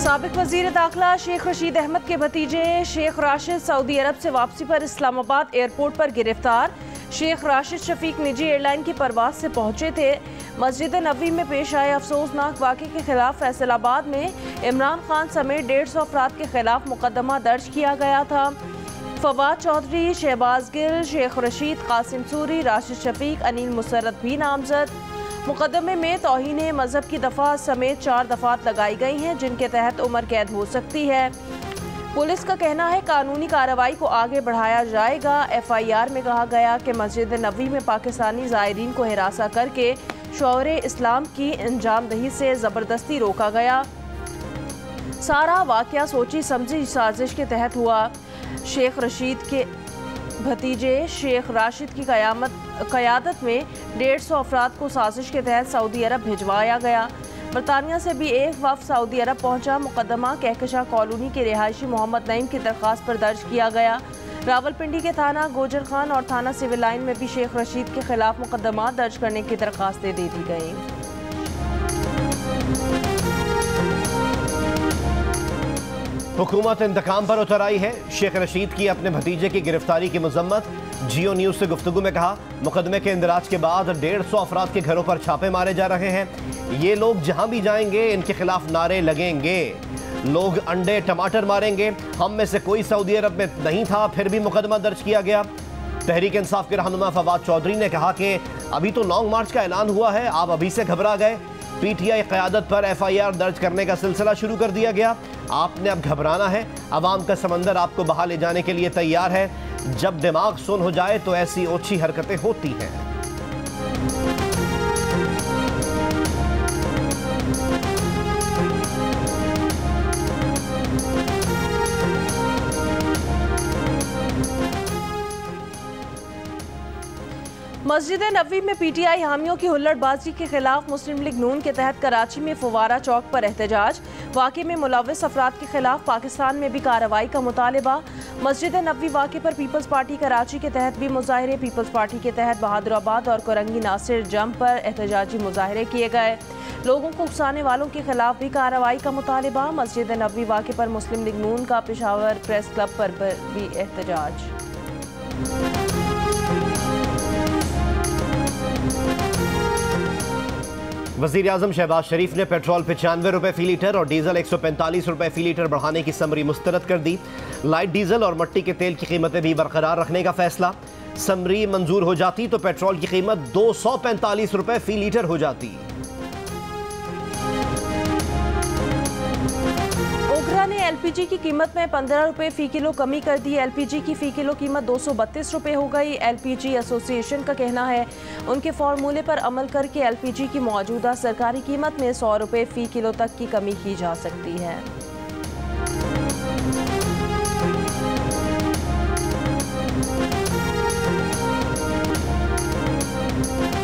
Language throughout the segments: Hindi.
साबिक वजीर दाखिला शेख रशीद अहमद के भतीजे शेख राशिद सऊदी अरब से वापसी पर इस्लामाबाद एयरपोर्ट पर गिरफ्तार। शेख राशिद शफीक निजी एयरलाइन की परवाज से पहुंचे थे। मस्जिद नबवी में पेश आए अफसोसनाक वाक़े के खिलाफ फैसलाबाद में इमरान खान समेत 150 अफराद के खिलाफ मुकदमा दर्ज किया गया था। फवाद चौधरी, शहबाज गिल, शेख रशीद, कासिम सूरी, राशिद शफीक, अनिल मुसर्रत भी नामजद। मुकदमे में तौहीन मजहब की दफ़ा समेत 4 दफ़ात लगाई गई हैं, जिनके तहत उम्र कैद हो सकती है। पुलिस का कहना है कानूनी कार्रवाई को आगे बढ़ाया जाएगा। FIR में कहा गया कि मस्जिद नबवी में पाकिस्तानी ज़ायरीन को हिरासा करके शौरे इस्लाम की अंजामदही से ज़बरदस्ती रोका गया। सारा वाक़या सोची समझी साजिश के तहत हुआ। शेख रशीद के भतीजे शेख राशिद की क़यादत में 150 अफराद को साजिश के तहत सऊदी अरब भिजवाया गया। बरतानिया से भी एक वफ़द सऊदी अरब पहुंचा। मुकदमा कहकशां कॉलोनी के रिहायशी मोहम्मद नईम की दरख्वास्त पर दर्ज किया गया। रावलपिंडी के थाना गोजर खान और थाना सिविल लाइन में भी शेख रशीद के खिलाफ मुकदमा दर्ज करने की दरख्वास्तें दे दी गईं। हुकूमत इंतकाम पर उतर आई है। शेख रशीद की अपने भतीजे की गिरफ्तारी की मजम्मत। जियो न्यूज़ से गुफ्तगू में कहा, मुकदमे के इंदराज के बाद 150 अफराद के घरों पर छापे मारे जा रहे हैं। ये लोग जहां भी जाएंगे इनके खिलाफ नारे लगेंगे। लोग अंडे टमाटर मारेंगे। हम में से कोई सऊदी अरब में नहीं था, फिर भी मुकदमा दर्ज किया गया। तहरीक इंसाफ के रहनुमा फवाद चौधरी ने कहा कि अभी तो लॉन्ग मार्च का ऐलान हुआ है, आप अभी से घबरा गए। PTI क़यादत पर FIR दर्ज करने का सिलसिला शुरू कर दिया गया। आपने अब घबराना है। अवाम का समंदर आपको बहा ले जाने के लिए तैयार है। जब दिमाग सुन हो जाए तो ऐसी ओछी हरकतें होती हैं। मस्जिद नबवी में PTI हामियों की हुल्लड़बाजी के खिलाफ मुस्लिम लीग नून के तहत कराची में फुवारा चौक पर एहतजाज। वाक़े में मुलव्विस अफराद के खिलाफ पाकिस्तान में भी कार्रवाई का मुतालबा। मस्जिद नबवी वाक़े पर पीपल्स पार्टी कराची के तहत भी मुजाहरे। पीपल्स पार्टी के तहत बहादुराबाद और कोरंगी नासिर जम पर एहतजाजी मुजाहरे किए गए। लोगों को उकसाने वालों के खिलाफ भी कार्रवाई का मुतालबा। मस्जिद नबवी वाक़े पर मुस्लिम लीग नून का पेशावर प्रेस क्लब पर भी एहतजाज। वज़ीर आज़म शहबाज शरीफ ने पेट्रोल 95 रुपये फ़ी लीटर और डीजल 145 रुपये फ़ी लीटर बढ़ाने की समरी मुस्तरद कर दी। लाइट डीजल और मट्टी के तेल की कीमतें भी बरकरार रखने का फैसला। समरी मंजूर हो जाती तो पेट्रोल की कीमत 245 रुपये फ़ी लीटर हो जाती। ओगरा ने LPG की कीमत में 15 रुपये फ़ी किलो कमी कर दी। LPG की फ़ी किलो कीमत 232 रुपये हो गई। LPG एसोसिएशन का कहना है उनके फार्मूले पर अमल करके LPG की मौजूदा सरकारी कीमत में 100 रुपये फ़ी किलो तक की कमी की जा सकती है।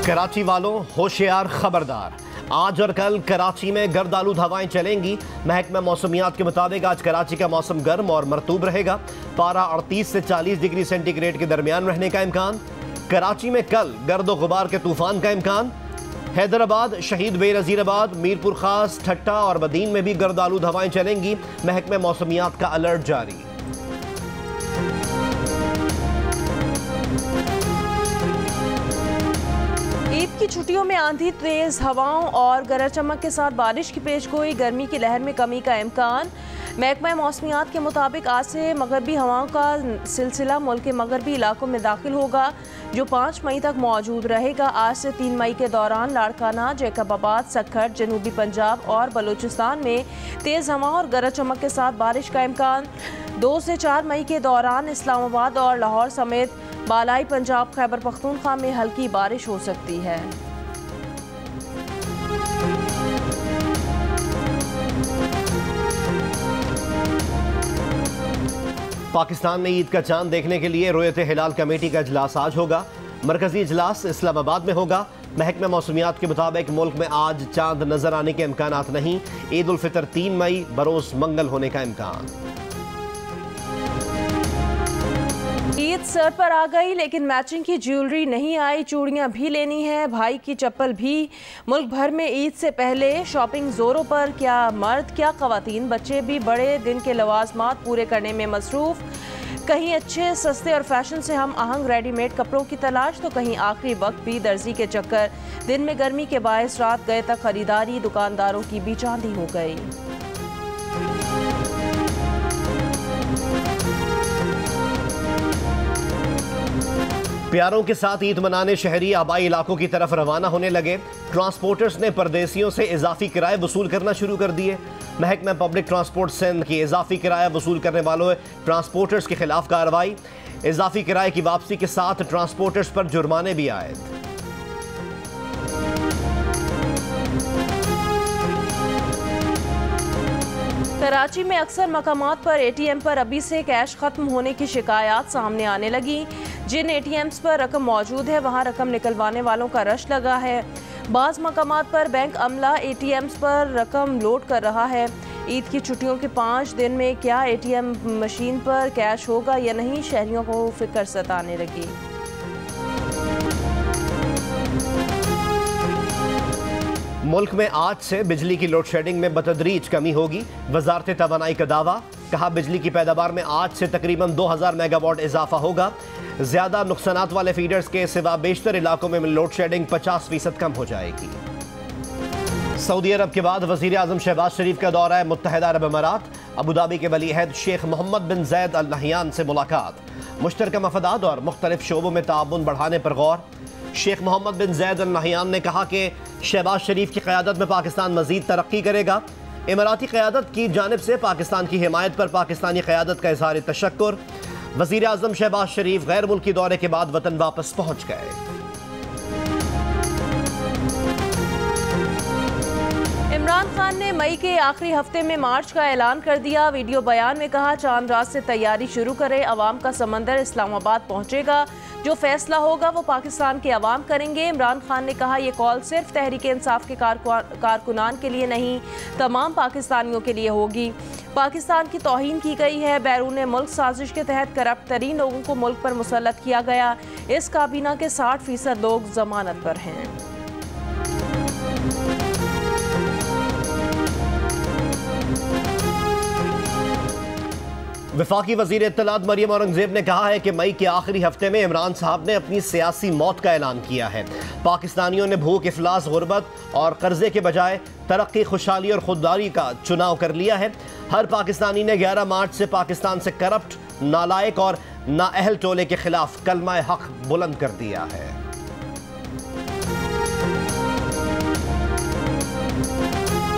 कराची वालों होशियार, खबरदार। आज और कल कराची में गर्दालूद हवाएं चलेंगी। महकमा मौसमियात के मुताबिक आज कराची का मौसम गर्म और मरतूब रहेगा। पारा 38 से 40 डिग्री सेंटीग्रेड के दरमियान रहने का इम्कान। कराची में कल गर्दो गुबार के तूफान का इम्कान। हैदराबाद, शहीद बेनज़ीराबाद, मीरपुर खास, ठट्टा और बदीन में भी गर्दालूद हवाएं चलेंगी। महकमा मौसमियात का अलर्ट जारी। ईद की छुट्टियों में आंधी, तेज हवाओं और गरज चमक के साथ बारिश की पेशगोई। गर्मी की लहर में कमी का इम्कान। महकमा मौसमियात के मुताबिक आज से मगरबी हवाओं का सिलसिला मुल्क के मगरबी इलाकों में दाखिल होगा, जो 5 मई तक मौजूद रहेगा। आज से 3 मई के दौरान लाड़काना, जैकबाबाद, सक्खर, जनूबी पंजाब और बलूचिस्तान में तेज़ हवाओं और गरज चमक के साथ बारिश का इम्कान। 2 से 4 मई के दौरान इस्लामाबाद और लाहौर समेत बालाई पंजाब, खैबर पख्तूनख्वा में हल्की बारिश हो सकती है। पाकिस्तान में ईद का चांद देखने के लिए रोयत हिलाल कमेटी का इजलास आज होगा। मरकजी इजलास इस्लामाबाद में होगा। महकमा मौसमियात के मुताबिक मुल्क में आज चांद नजर आने के इम्कानात नहीं। ईद उल फितर 3 मई बरोज मंगल होने का इम्कान। ईद सर पर आ गई लेकिन मैचिंग की ज्वेलरी नहीं आई, चूड़ियां भी लेनी है, भाई की चप्पल भी। मुल्क भर में ईद से पहले शॉपिंग जोरों पर, क्या मर्द क्या ख़वातीन, बच्चे भी बड़े दिन के लवाजमात पूरे करने में मसरूफ़। कहीं अच्छे सस्ते और फैशन से हम आहंग रेडीमेड कपड़ों की तलाश, तो कहीं आखिरी वक्त भी दर्जी के चक्कर। दिन में गर्मी के बायस रात गए तक खरीदारी, दुकानदारों की भी चांदी हो गई। प्यारों के साथ ईद मनाने शहरी आबाई इलाकों की तरफ रवाना होने लगे। ट्रांसपोर्टर्स ने परदेसियों से इजाफी किराए वसूल करना शुरू कर दिए। महकमा पब्लिक ट्रांसपोर्ट सिंध की इजाफी किराया वसूल करने वालों ट्रांसपोर्टर्स के खिलाफ कार्रवाई। इजाफी किराए की वापसी के साथ ट्रांसपोर्टर्स पर जुर्माने भी आयद। कराची में अक्सर मकामात पर एटीएम पर अभी से कैश खत्म होने की शिकायत सामने आने लगी। जिन एटीएम्स पर रकम मौजूद है वहां रकम निकलवाने वालों का रश लगा है। बाज़ मकामात पर बैंक अमला एटीएम्स पर रकम लोड कर रहा है। ईद की छुट्टियों के 5 दिन में क्या एटीएम मशीन पर कैश होगा या नहीं, शहरियों को फिक्र सताने लगी। मुल्क में आज से बिजली की लोड शेडिंग में बतदरीज कमी होगी। वजारत तवानाई का दावा, कहा बिजली की पैदावार में आज से तकरीबन 2000 मेगावाट इजाफा होगा। ज्यादा नुकसानात वाले फीडर्स के सिवा बेशतर इलाकों में लोड शेडिंग 50% कम हो जाएगी। सऊदी अरब के बाद वजीर आजम शहबाज शरीफ का दौरा है मुत्तहिदा अरब अमारात। अबूधाबी के वली अहद शेख मोहम्मद बिन जैद अल नहयान से मुलाकात। मुश्तरका मफादात और मुख्तलिफ शोबों में ताउन बढ़ाने पर गौर। शेख मोहम्मद बिन जैद अल नहयान ने कहा कि शहबाज शरीफ की क़यादत में पाकिस्तान मजीद तरक्की करेगा। इमाराती क़यादत की जानिब से पाकिस्तान की हिमायत पर पाकिस्तानी क़यादत का इज़हार तशक्कुर। वज़ीर आज़म शहबाज शरीफ गैर मुल्की दौरे के बाद वतन वापस पहुँच गए। इमरान खान ने मई के आखिरी हफ्ते में मार्च का ऐलान कर दिया। वीडियो बयान में कहा, चांद रात से तैयारी शुरू करें, अवाम का समंदर इस्लामाबाद पहुंचेगा, जो फैसला होगा वो पाकिस्तान के अवाम करेंगे। इमरान खान ने कहा, ये कॉल सिर्फ तहरीक इंसाफ के कारकुनान के लिए नहीं, तमाम पाकिस्तानियों के लिए होगी। पाकिस्तान की तौहीन की गई है। बैरून मुल्क साजिश के तहत करप्ट तरीन लोगों को मुल्क पर मुसल्लत किया गया। इस काबीना के 60% लोग जमानत पर हैं। वफाकी वज़ीर इत्तलात मरियम औरंगज़ेब ने कहा है कि मई के आखिरी हफ्ते में इमरान साहब ने अपनी सियासी मौत का ऐलान किया है। पाकिस्तानियों ने भूख, इफलास, गुर्बत और कर्जे के बजाय तरक्की, खुशहाली और खुददारी का चुनाव कर लिया है। हर पाकिस्तानी ने 11 मार्च से पाकिस्तान से करप्ट, नालायक और नाअहल टोले के खिलाफ कलमा हक बुलंद कर दिया है।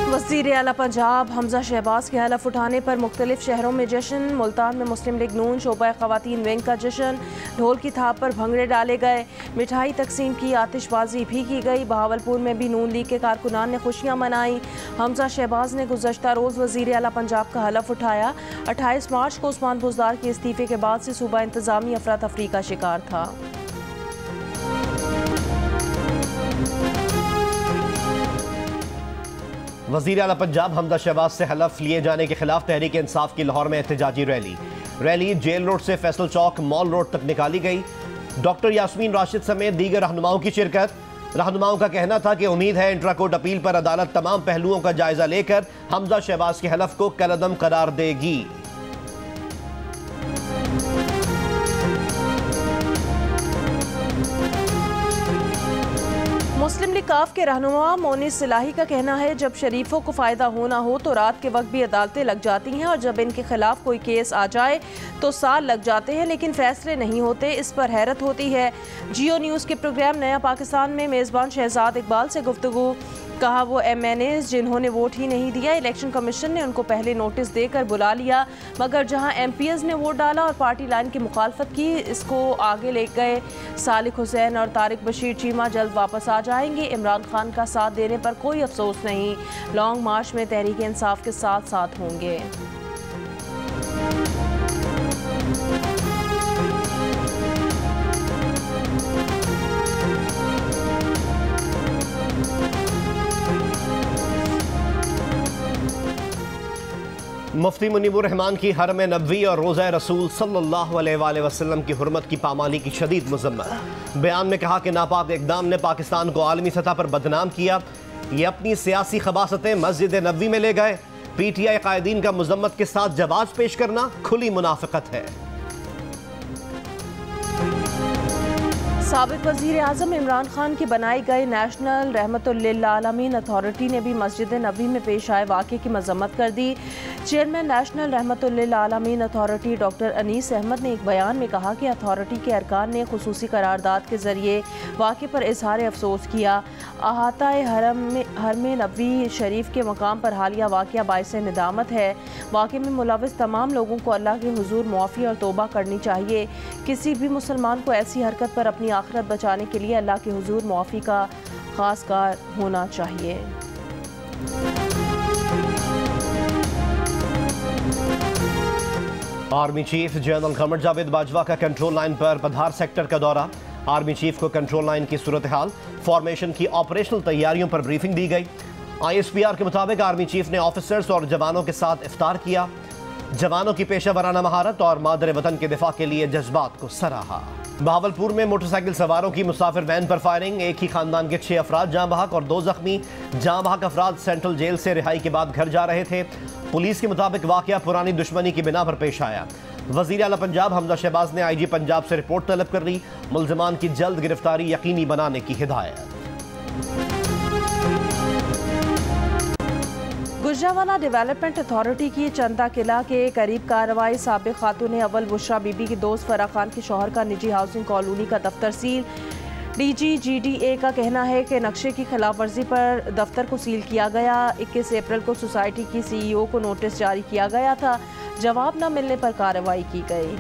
वज़ीर आला पंजाब हमजा शहबाज के हलफ उठाने पर मुख्तलिफ शहरों में जश्न। मुल्तान में मुस्लिम लीग नून शोबा ख़वातीन विंग का जश्न। ढोल की थाप पर भंगड़े डाले गए, मिठाई तकसीम की, आतिशबाजी भी की गई। बहावलपुर में भी नून लीग के कारकुनान ने खुशियाँ मनाई। हमजा शहबाज ने गुज़श्ता रोज़ वज़ीर आला पंजाब का हलफ उठाया। 28 मार्च को उस्मान बुज़दार के इस्तीफ़े के बाद से सूबा इंतज़ामी अफरा तफरी का शिकार था। वज़ीर आला पंजाब हमजा शहबाज से हलफ लिए जाने के खिलाफ तहरीक इंसाफ की लाहौर में एहतजाजी रैली जेल रोड से फैसल चौक मॉल रोड तक निकाली गई। डॉक्टर यास्मीन राशिद समेत दीगर रहनुमाओं की शिरकत। रहनुमाओं का कहना था कि उम्मीद है इंट्रा कोर्ट अपील पर अदालत तमाम पहलुओं का जायजा लेकर हमजा शहबाज के हलफ को कलअदम करार देगी। मुस्लिम लीग काफ के रहनुमा मोनिस सिलाही का कहना है, जब शरीफों को फ़ायदा होना हो तो रात के वक्त भी अदालतें लग जाती हैं और जब इनके खिलाफ कोई केस आ जाए तो साल लग जाते हैं, लेकिन फैसले नहीं होते। इस पर हैरत होती है। जियो न्यूज़ के प्रोग्राम नया पाकिस्तान में मेज़बान शहजाद इकबाल से गुफ्तगू। कहा, वो MNAs जिन्होंने वोट ही नहीं दिया, इलेक्शन कमीशन ने उनको पहले नोटिस देकर बुला लिया, मगर जहां MPs ने वोट डाला और पार्टी लाइन की मुखालफत की, इसको आगे ले गए। सालिक हुसैन और तारिक बशीर चीमा जल्द वापस आ जाएंगे। इमरान खान का साथ देने पर कोई अफसोस नहीं। लॉन्ग मार्च में तहरीक इंसाफ के साथ साथ होंगे। मुफ्ती मुनीबुर रहमान की हरम नबवी और रोज़ा रसूल सल्लल्लाहु अलैहि वसल्लम की हुर्मत की पामाली की शदीद मज़म्मत। बयान में कहा कि नापाक इक़दाम ने पाकिस्तान को आलमी सतह पर बदनाम किया। ये अपनी सियासी खबासतें मस्जिद नबवी में ले गए। PTI कायदीन का मज़म्मत के साथ जवाब पेश करना खुली मुनाफ़िक़त है। साबिक़ वज़ीर आज़म इमरान खान की बनाई गई नेशनल रहमतुल लिल आलमीन अथॉरिटी ने भी मस्जिद नबी में पेश आए वाक़े की मज़म्मत कर दी। चेयरमैन नेशनल रहमतुल लिल आलमीन अथॉरिटी डॉक्टर अनीस अहमद ने एक बयान में कहा कि अथॉरिटी के अरकान ने खुसूसी करारदाद के ज़रिए वाक़े पर इजहार अफसोस किया। अहाता हरम नबी शरीफ के मकाम पर हालिया वाक़या बाइस निदामत है। वाक़े में मुलविस तमाम लोगों को अल्लाह के हुजूर मुआफ़ी और तौबा करनी चाहिए। किसी भी मुसलमान को ऐसी हरकत पर अपनी आखिरत बचाने के लिए अल्लाह के हुजूर मुआफ़ी का खासकार होना चाहिए। Army chief general Qamar Javed Bajwa का कंट्रोल लाइन पर पधार सेक्टर का दौरा। आर्मी चीफ को कंट्रोल लाइन की सूरत हाल, फॉर्मेशन की ऑपरेशनल तैयारियों पर ब्रीफिंग दी गई। ISPR के मुताबिक आर्मी चीफ ने ऑफिसर्स और जवानों के साथ इफ्तार किया। जवानों की पेशा वराना महारत और मादर वतन के दिफा के लिए जज्बात को सराहा। बहावलपुर में मोटरसाइकिल सवारों की मुसाफिर वैन पर फायरिंग। एक ही खानदान के 6 अफराद जाँ बहक और 2 जख्मी। जाँ बहक अफराद सेंट्रल जेल से रिहाई के बाद घर जा रहे थे। पुलिस के मुताबिक वाकया पुरानी दुश्मनी की बिना पर पेश आया। वज़ीर आला पंजाब हमजा शहबाज ने IG पंजाब से रिपोर्ट तलब कर ली। मुल्ज़िमान की जल्द गिरफ्तारी यकीनी बनाने की हिदायत। गुजरावाला डेवलपमेंट अथॉरिटी की चंदा किला के करीब कार्रवाई। साबिक़ खातून अव्वल बुशरा बीबी की दोस्त फराह खान के शौहर का निजी हाउसिंग कॉलोनी का दफ्तर सील। DG GDA का कहना है कि नक्शे की खिलाफ वर्जी पर दफ्तर को सील किया गया। 21 अप्रैल को सोसाइटी की CEO को नोटिस जारी किया गया था। जवाब न मिलने पर कार्रवाई की गई।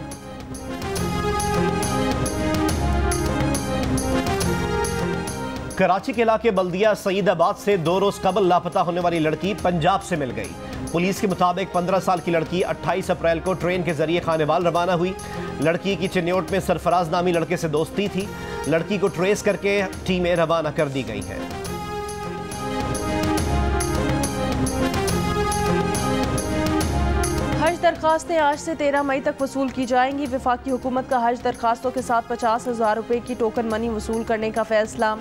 कराची के इलाके बल्दिया सईदाबाद से 2 रोज कबल लापता होने वाली लड़की पंजाब से मिल गई। पुलिस के मुताबिक 15 साल की लड़की 28 अप्रैल को ट्रेन के जरिए खानेवाल रवाना हुई। लड़की की चिन्योट में सरफराज नामी लड़के से दोस्ती थी। लड़की को ट्रेस करके टीमें रवाना कर दी गई हैं। हज दरखास्तें आज से 13 मई तक वसूल की जाएंगी। वफाकी हुकूमत का हज दरखास्तों के साथ 50,000 रुपए की टोकन मनी वसूल करने का फैसला।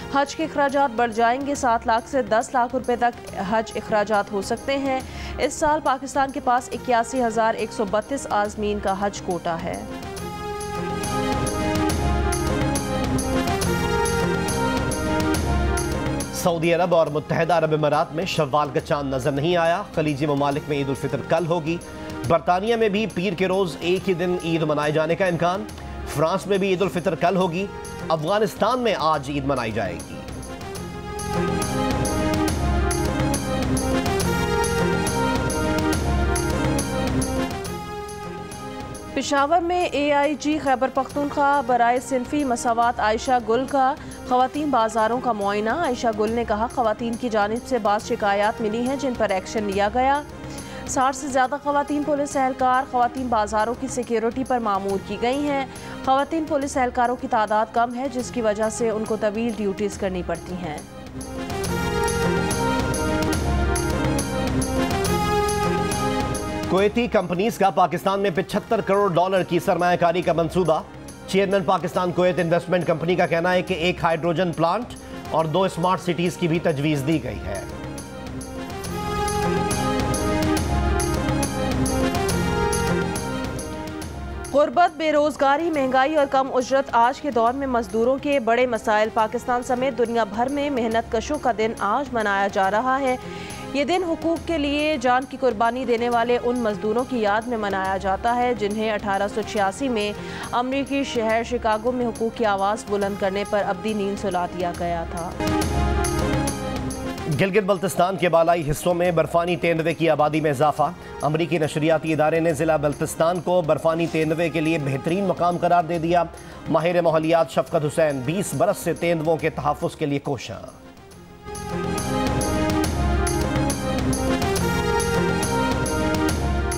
हज के अखराजात बढ़ जाएंगे। 7 लाख से 10 लाख रुपए तक हज अखराजात हो सकते हैं। इस साल पाकिस्तान के पास 81,132 आज़मीन का हज कोटा है। सऊदी अरब और मुत्तहिदा अरब अमीरात में शव्वाल का चांद नजर नहीं आया। खलीजी ममालिक में ईद उल फितर कल होगी। बरतानिया में भी पीर के रोज एक ही दिन ईद मनाए जाने का इम्कान। फ्रांस में भी ईद उल फितर कल होगी। अफगानिस्तान में आज ईद मनाई जाएगी। पेशावर में AIG खैबर पख्तूनख्वा बराए सिनफी मसावात आयशा गुल का ख़वातीन बाज़ारों का मुआयना। आयशा गुल ने कहा, ख़वातीन की जानिब से बाज़ शिकायत मिली हैं जिन पर एक्शन लिया गया। 60 से ज़्यादा ख़वातीन पुलिस एहलकार ख़वातीन बाज़ारों की सिक्योरिटी पर मामूर की गई हैं। ख़वातीन पुलिस एहलकारों की तादाद कम है जिसकी वजह से उनको तवील ड्यूटीज़ करनी पड़ती हैं। कुवैती कंपनीज का पाकिस्तान में $75 करोड़ की सरमायाकारी का मंसूबा। Chairman Pakistan Kuwait investment company का कहना है कि एक हाइड्रोजन प्लांट और 2 स्मार्ट सिटीज की भी तजवीज़ दी गई है। गुर्बत, बेरोजगारी, महंगाई और कम उजरत आज के दौर में मजदूरों के बड़े मसाइल। पाकिस्तान समेत दुनिया भर में मेहनत कशों का दिन आज मनाया जा रहा है। ये दिन हुकूक के लिए जान की कुर्बानी देने वाले उन मजदूरों की याद में मनाया जाता है जिन्हें 1886 में अमरीकी शहर शिकागो में हुकूक की आवाज़ बुलंद करने पर अब्दी नींद सुला दिया गया था। गिलगित बल्तिस्तान के बालाई हिस्सों में बर्फानी तेंदुए की आबादी में इजाफा। अमरीकी नशरियाती इदारे ने ज़िला बल्तिस्तान को बर्फानी तेंदुए के लिए बेहतरीन मकाम करार दे दिया। माहिर माहौलियात शफकत हुसैन 20 बरस से तेंदुओं के तहफ़्फ़ुज़ के लिए कोशां।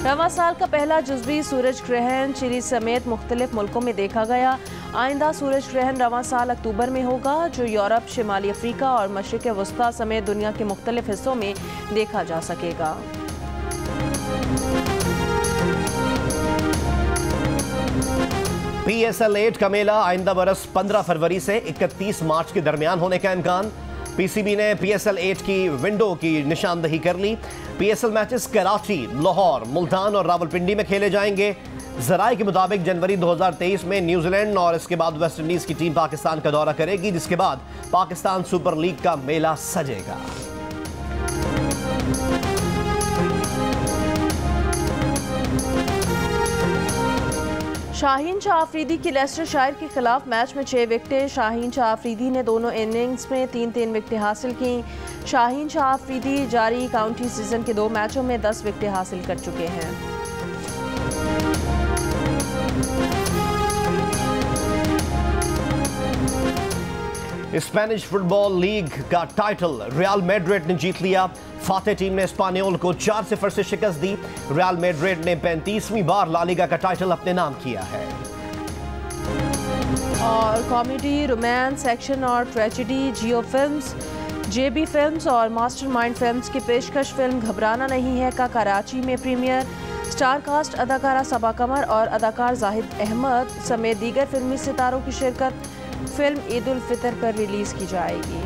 रवां साल का पहला जुज़वी सूरज ग्रहण चिली समेत मुख्तलिफ मुल्कों में देखा गया। आइंदा सूरज ग्रहण रवां साल अक्टूबर में होगा जो यूरोप, शिमाली अफ्रीका और मशरिक़ वस्ता समेत दुनिया के मुख्तलिफ हिस्सों में देखा जा सकेगा। PSL 8 का मेला आइंदा बरस 15 फरवरी से 31 मार्च के दरमियान होने का इम्कान। PCB ने PSL 8 की विंडो की निशानदही कर ली। PSL मैचेस कराची, लाहौर, मुल्तान और रावलपिंडी में खेले जाएंगे। जराए के मुताबिक जनवरी 2023 में न्यूजीलैंड और इसके बाद वेस्ट इंडीज की टीम पाकिस्तान का दौरा करेगी, जिसके बाद पाकिस्तान सुपर लीग का मेला सजेगा। शाहीन शाह आफरीदी की लेस्टर शायर के खिलाफ मैच में 6 विकेटें। शाहीन शाह आफरीदी ने दोनों इनिंग्स में 3-3 विकेटें हासिल की। शाहीन शाह आफरीदी जारी काउंटी सीजन के 2 मैचों में 10 विकेटें हासिल कर चुके हैं। स्पेनिश फुटबॉल लीग का टाइटल रियल मैड्रिड ने जीत लिया। फातेह टीम ने स्पानियोल को 4-0 से शिकस्त दी। रियल मैड्रिड ने 35वीं बार ला लीगा का टाइटल अपने नाम किया है। और कॉमेडी, रोमांस, एक्शन और ट्रेजेडी जियो फिल्म्स, JB फिल्म्स और मास्टरमाइंड फिल्म्स की पेशकश फिल्म घबराना नहीं है का कराची में प्रीमियर। स्टार कास्ट अदाकारा सबा कमर और अदाकार जाहिद अहमद समेत दीगर फिल्मी सितारों की शिरकत। फिल्म ईद उल फितर पर रिलीज की जाएगी।